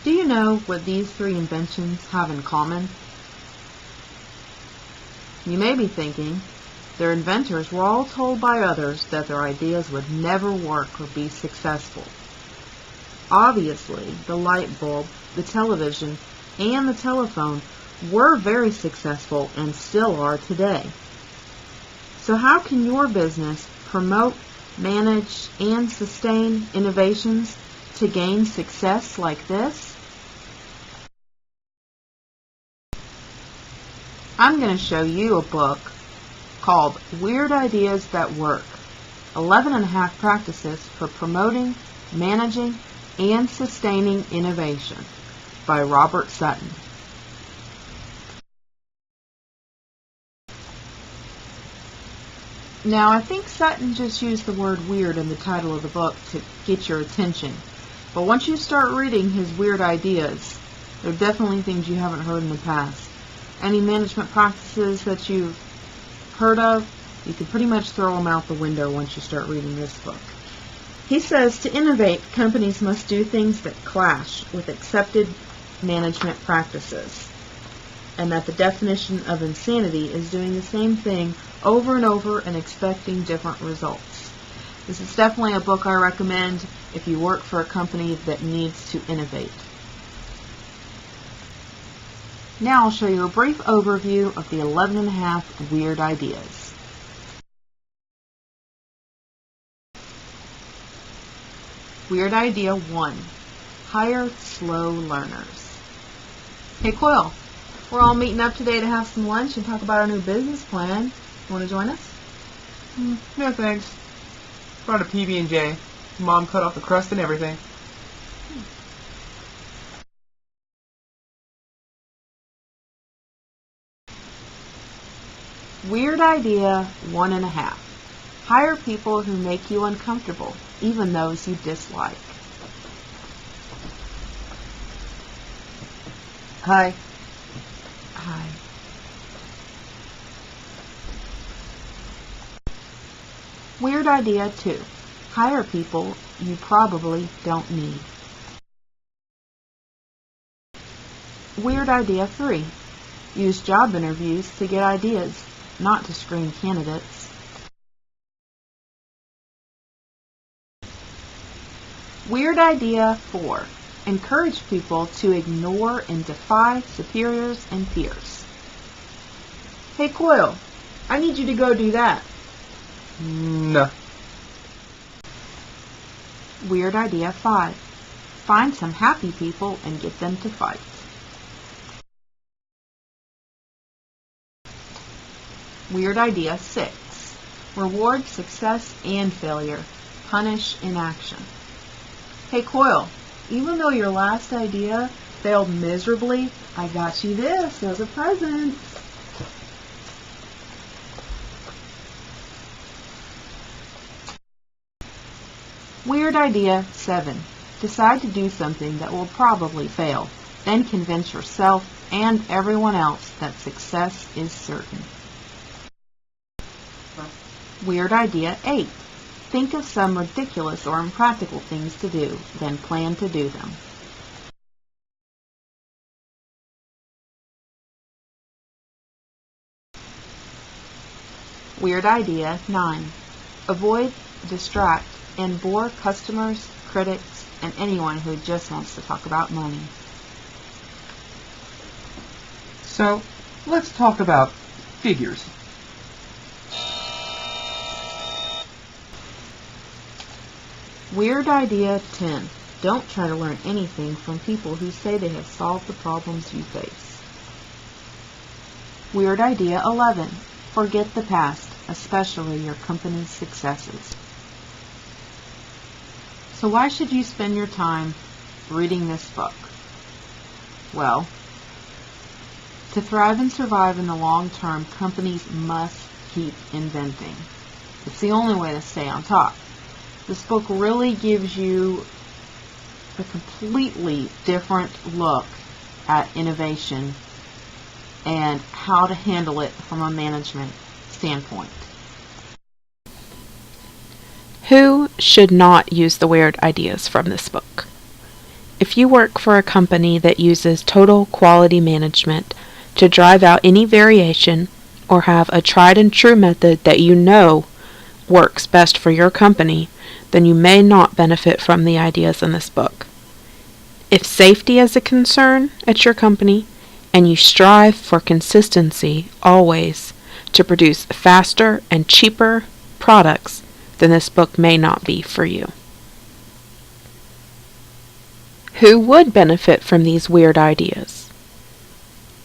Do you know what these three inventions have in common? You may be thinking, their inventors were all told by others that their ideas would never work or be successful. Obviously, the light bulb, the television, and the telephone were very successful and still are today. So how can your business promote, manage, and sustain innovations to gain success like this? I'm going to show you a book called Weird Ideas That Work, 11.5 Practices for Promoting, Managing, and Sustaining Innovation by Robert Sutton. Now, I think Sutton just used the word weird in the title of the book to get your attention. But once you start reading his weird ideas, they're definitely things you haven't heard in the past. Any management practices that you've heard of, you can pretty much throw them out the window once you start reading this book. He says to innovate, companies must do things that clash with accepted management practices, and that the definition of insanity is doing the same thing over and over and expecting different results. This is definitely a book I recommend if you work for a company that needs to innovate. Now I'll show you a brief overview of the 11.5 weird ideas. Weird idea 1. Hire slow learners. Hey Coyle, we're all meeting up today to have some lunch and talk about our new business plan. You want to join us? No thanks. Brought a PB&J. Mom cut off the crust and everything. Weird idea 1.5. Hire people who make you uncomfortable, even those you dislike. Hi. Hi. Weird idea 2. Hire people you probably don't need. Weird idea 3. Use job interviews to get ideas, not to screen candidates. Weird idea 4. Encourage people to ignore and defy superiors and peers. Hey Coyle, I need you to go do that. No. Weird idea 5. Find some happy people and get them to fight. Weird idea 6. Reward success and failure. Punish inaction. Hey Coyle, even though your last idea failed miserably, I got you this as a present. Weird idea 7. Decide to do something that will probably fail. Then convince yourself and everyone else that success is certain. Weird idea 8. Think of some ridiculous or impractical things to do, then plan to do them. Weird idea 9. Avoid, distract, and bore customers, critics, and anyone who just wants to talk about money. So, let's talk about figures. Weird idea 10. Don't try to learn anything from people who say they have solved the problems you face. Weird idea 11. Forget the past, especially your company's successes. So why should you spend your time reading this book? Well, to thrive and survive in the long term, companies must keep inventing. It's the only way to stay on top. This book really gives you a completely different look at innovation and how to handle it from a management standpoint. Who should not use the weird ideas from this book? If you work for a company that uses total quality management to drive out any variation or have a tried and true method that you know works best for your company, then you may not benefit from the ideas in this book. If safety is a concern at your company and you strive for consistency always to produce faster and cheaper products, then this book may not be for you. Who would benefit from these weird ideas?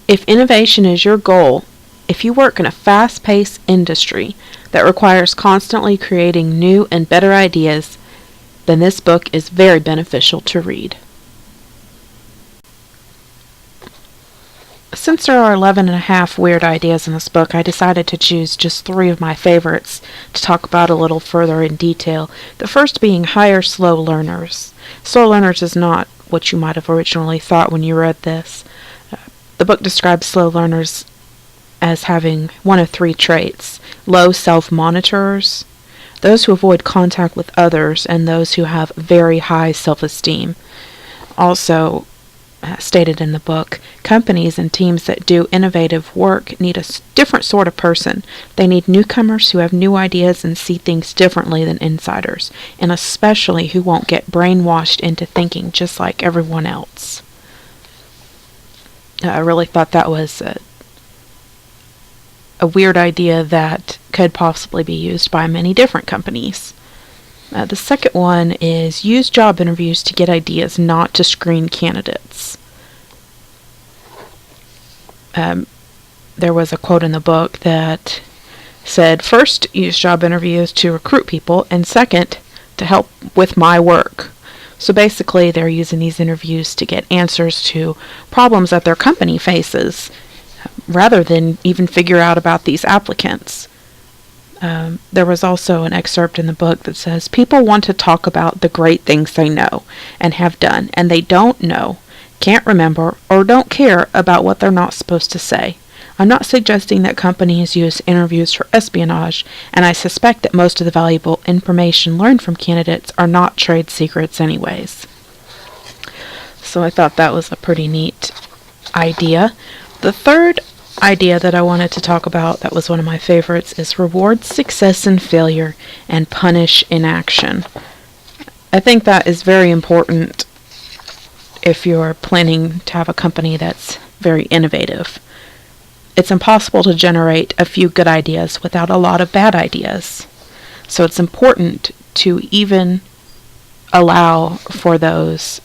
If innovation is your goal, if you work in a fast-paced industry that requires constantly creating new and better ideas, then this book is very beneficial to read. Since there are 11 and a half weird ideas in this book, I decided to choose just 3 of my favorites to talk about a little further in detail. The first being hire slow learners. Slow learners is not what you might have originally thought when you read this. The book describes slow learners as having one of 3 traits: low self-monitorers, those who avoid contact with others, and those who have very high self-esteem. Also, stated in the book, companies and teams that do innovative work need a different sort of person. They need newcomers who have new ideas and see things differently than insiders, and especially who won't get brainwashed into thinking just like everyone else. I really thought that was a weird idea that could possibly be used by many different companies. The second one is use job interviews to get ideas, not to screen candidates. There was a quote in the book that said, first, use job interviews to recruit people, and second, to help with my work. So basically, they're using these interviews to get answers to problems that their company faces, rather than even figure out about these applicants. There was also an excerpt in the book that says, people want to talk about the great things they know and have done, and they don't know, can't remember, or don't care about what they're not supposed to say. I'm not suggesting that companies use interviews for espionage, and I suspect that most of the valuable information learned from candidates are not trade secrets anyways. So I thought that was a pretty neat idea. The third idea that I wanted to talk about, that was one of my favorites, is reward success and failure and punish inaction. I think that is very important if you're planning to have a company that's very innovative. It's impossible to generate a few good ideas without a lot of bad ideas. So it's important to even allow for those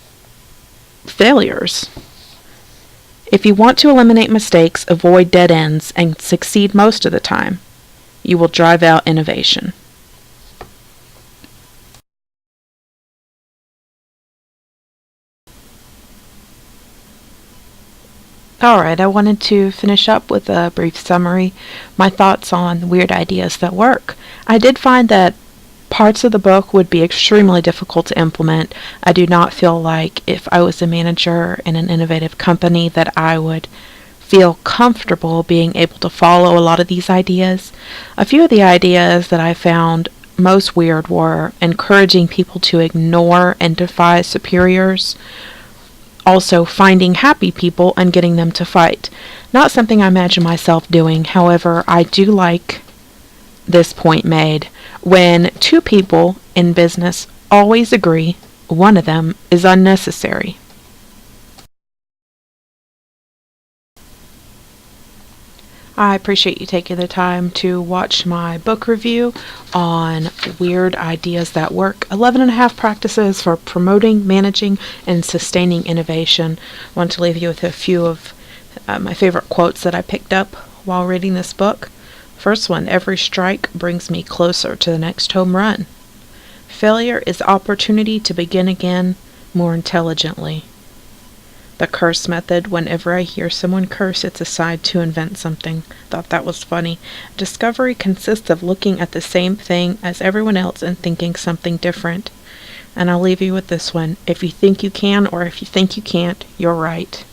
failures. If you want to eliminate mistakes, avoid dead ends, and succeed most of the time, you will drive out innovation. Alright, I wanted to finish up with a brief summary, my thoughts on weird ideas that work. I did find that parts of the book would be extremely difficult to implement. I do not feel like if I was a manager in an innovative company that I would feel comfortable being able to follow a lot of these ideas. A few of the ideas that I found most weird were encouraging people to ignore and defy superiors. Also, finding happy people and getting them to fight. Not something I imagine myself doing. However, I do like this point made. When 2 people in business always agree, one of them is unnecessary. I appreciate you taking the time to watch my book review on Weird Ideas That Work, 11 and a half practices for promoting, managing, and sustaining innovation. I want to leave you with a few of my favorite quotes that I picked up while reading this book. First one, every strike brings me closer to the next home run. Failure is opportunity to begin again more intelligently. The curse method, whenever I hear someone curse, it's a sign to invent something. Thought that was funny. Discovery consists of looking at the same thing as everyone else and thinking something different. And I'll leave you with this one. If you think you can or if you think you can't, you're right.